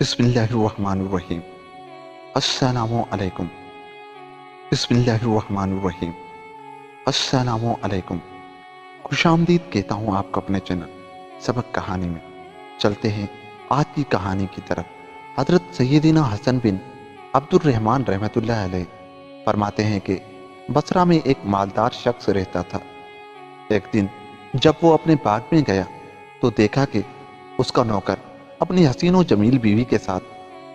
बिस्मिल्लाहिर्रहमानिर्रहीम। अस्सलामु अलैकुम। बिस्मिल्लाहिर्रहमानिर्रहीम। अस्सलामु अलैकुम। खुशामदीद कहता हूँ आपको अपने चैनल सबक कहानी में। चलते हैं आज की कहानी की तरफ। हज़रत सैयदना हसन बिन अब्दुर्रहमान रहमतुल्लाह अलैह फरमाते हैं कि बसरा में एक मालदार शख्स रहता था। एक दिन जब वो अपने बाग में गया तो देखा कि उसका नौकर अपनी हसीन और जमील बीवी के साथ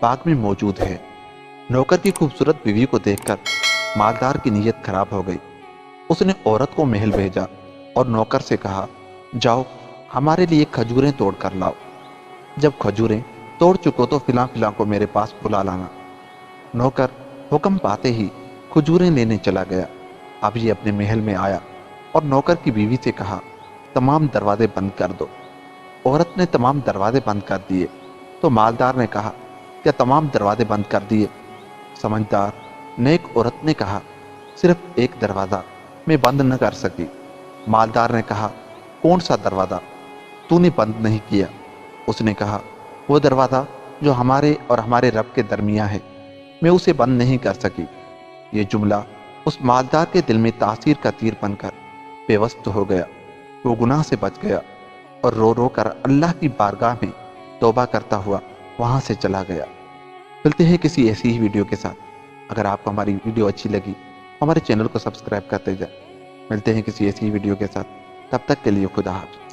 बाग में मौजूद है। नौकर की खूबसूरत बीवी को देखकर मालदार की नीयत खराब हो गई। उसने औरत को महल भेजा और नौकर से कहा, जाओ हमारे लिए खजूरें तोड़ कर लाओ। जब खजूरें तोड़ चुको तो फिला को मेरे पास बुला लाना। नौकर हुक्म पाते ही खजूरें लेने चला गया। अब ये अपने महल में आया और नौकर की बीवी से कहा, तमाम दरवाजे बंद कर दो। औरत ने तमाम दरवाजे बंद कर दिए तो मालदार ने कहा, क्या तमाम दरवाजे बंद कर दिए? समझदार नेक औरत ने कहा, सिर्फ एक दरवाज़ा मैं बंद न कर सकी। मालदार ने कहा, कौन सा दरवाज़ा तूने बंद नहीं किया? उसने कहा, वो दरवाज़ा जो हमारे और हमारे रब के दरमियाँ है, मैं उसे बंद नहीं कर सकी। ये जुमला उस मालदार के दिल में तासीर का तीर बनकर बेवस्त हो गया। वो गुनाह से बच गया और रो रो कर अल्लाह की बारगाह में तौबा करता हुआ वहाँ से चला गया। मिलते हैं किसी ऐसी ही वीडियो के साथ। अगर आपको हमारी वीडियो अच्छी लगी हमारे चैनल को सब्सक्राइब करते जाए। मिलते हैं किसी ऐसी ही वीडियो के साथ। तब तक के लिए खुदा हाफ़िज़।